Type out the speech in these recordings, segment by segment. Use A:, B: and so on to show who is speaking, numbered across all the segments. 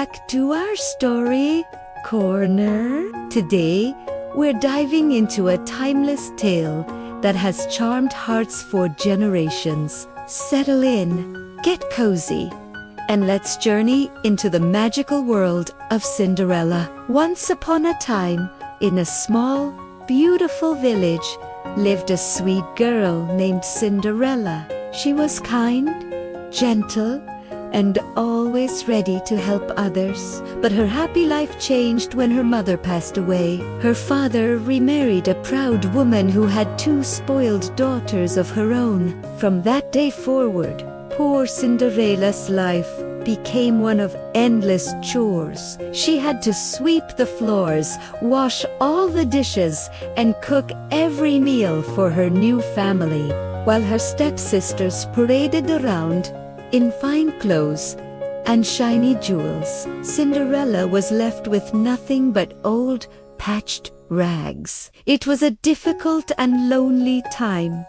A: back to our story corner. Today, we're diving into a timeless tale that has charmed hearts for generations. Settle in, get cozy, and let's journey into the magical world of Cinderella. Once upon a time, in a small, beautiful village, lived a sweet girl named Cinderella. She was kind, gentle, and always ready to help others. But her happy life changed when her mother passed away. Her father remarried a proud woman who had two spoiled daughters of her own. From that day forward, poor Cinderella's life became one of endless chores. She had to sweep the floors, wash all the dishes, and cook every meal for her new family, while her stepsisters paraded around in fine clothes and shiny jewels. Cinderella was left with nothing but old, patched rags. It was a difficult and lonely time,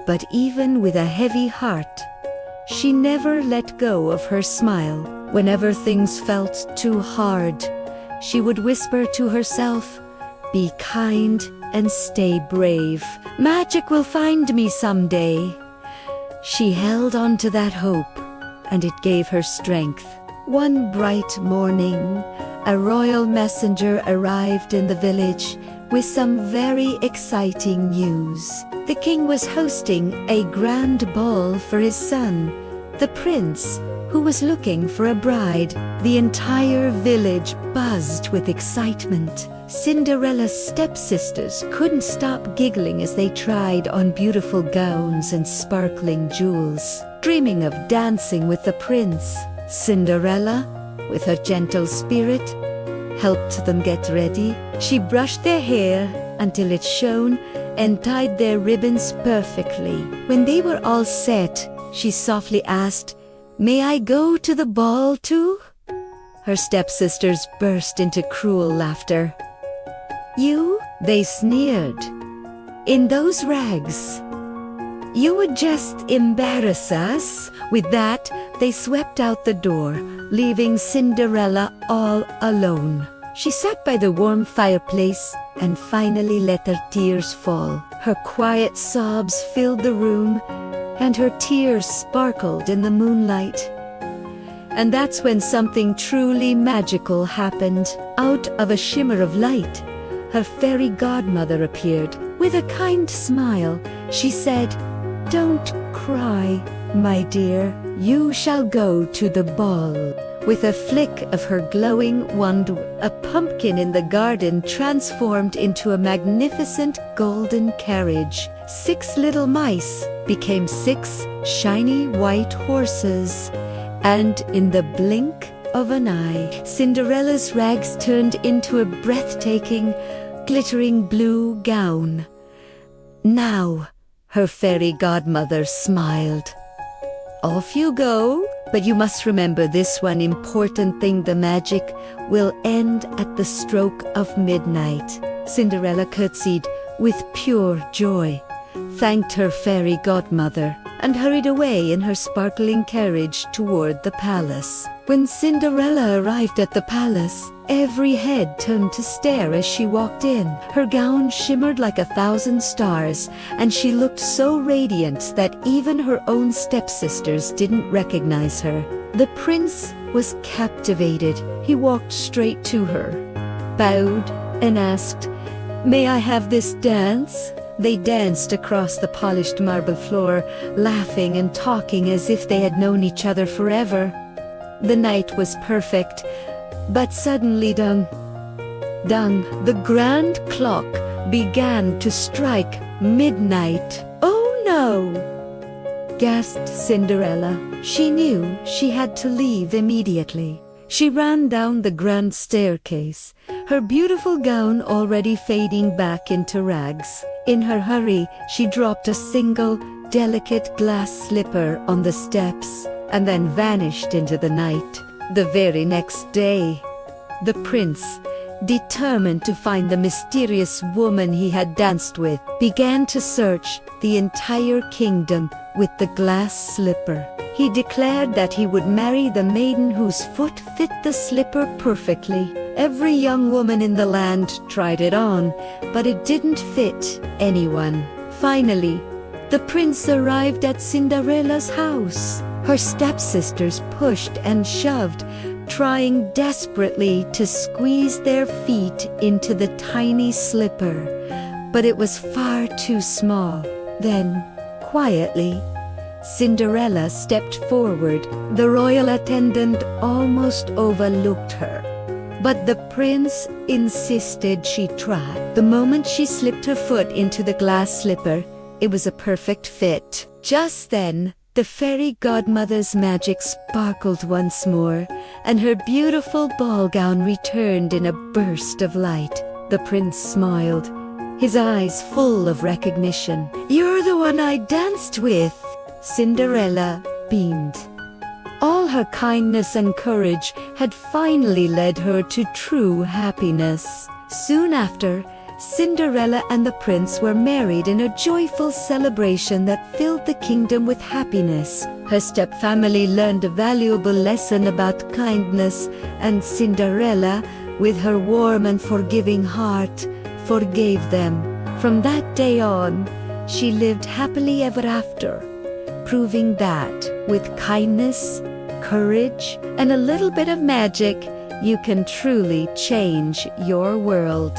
A: but even with a heavy heart, she never let go of her smile. Whenever things felt too hard, she would whisper to herself, "Be kind and stay brave. Magic will find me someday." She held on to that hope, and it gave her strength. One bright morning, a royal messenger arrived in the village with some very exciting news. The king was hosting a grand ball for his son, the prince, who was looking for a bride. The entire village buzzed with excitement. Cinderella's stepsisters couldn't stop giggling as they tried on beautiful gowns and sparkling jewels, dreaming of dancing with the prince. Cinderella, with her gentle spirit, helped them get ready. She brushed their hair until it shone and tied their ribbons perfectly. When they were all set, she softly asked, "May I go to the ball too?" Her stepsisters burst into cruel laughter. "You?" they sneered. "In those rags? You would just embarrass us." With that, they swept out the door, leaving Cinderella all alone. She sat by the warm fireplace and finally let her tears fall. Her quiet sobs filled the room, and her tears sparkled in the moonlight. And that's when something truly magical happened. Out of a shimmer of light, her fairy godmother appeared. With a kind smile, she said, "Don't cry, my dear. You shall go to the ball." With a flick of her glowing wand, a pumpkin in the garden transformed into a magnificent golden carriage. 6 little mice became 6 shiny white horses, and in the blink of an eye, Cinderella's rags turned into a breathtaking, glittering blue gown. "Now," her fairy godmother smiled, "off you go. But you must remember this one important thing: the magic will end at the stroke of midnight." Cinderella curtsied with pure joy, thanked her fairy godmother, and hurried away in her sparkling carriage toward the palace. When Cinderella arrived at the palace, every head turned to stare as she walked in. Her gown shimmered like 1,000 stars, and she looked so radiant that even her own stepsisters didn't recognize her. The prince was captivated. He walked straight to her, bowed, and asked, "May I have this dance?" They danced across the polished marble floor, laughing and talking as if they had known each other forever. The night was perfect, but suddenly dong, the grand clock began to strike midnight. "Oh no!" gasped Cinderella. She knew she had to leave immediately. She ran down the grand staircase, her beautiful gown already fading back into rags. In her hurry, she dropped a single, delicate glass slipper on the steps and then vanished into the night. The very next day, the prince, determined to find the mysterious woman he had danced with, began to search the entire kingdom with the glass slipper. He declared that he would marry the maiden whose foot fit the slipper perfectly. Every young woman in the land tried it on, but it didn't fit anyone. Finally, the prince arrived at Cinderella's house. Her stepsisters pushed and shoved, trying desperately to squeeze their feet into the tiny slipper, but it was far too small. Then, quietly, Cinderella stepped forward. The royal attendant almost overlooked her, but the prince insisted she try. The moment she slipped her foot into the glass slipper, it was a perfect fit. Just then, the fairy godmother's magic sparkled once more, and her beautiful ball gown returned in a burst of light. The prince smiled, his eyes full of recognition. "You're the one I danced with," Cinderella beamed. All her kindness and courage had finally led her to true happiness. Soon after, Cinderella and the prince were married in a joyful celebration that filled the kingdom with happiness. Her stepfamily learned a valuable lesson about kindness, and Cinderella, with her warm and forgiving heart, forgave them. From that day on, she lived happily ever after, proving that with kindness, courage, and a little bit of magic, you can truly change your world.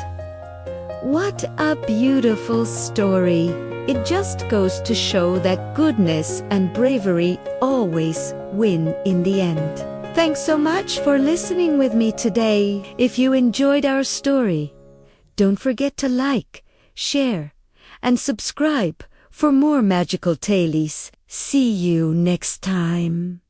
A: What a beautiful story! It just goes to show that goodness and bravery always win in the end. Thanks so much for listening with me today. If you enjoyed our story, don't forget to like, share, and subscribe for more magical tales. See you next time.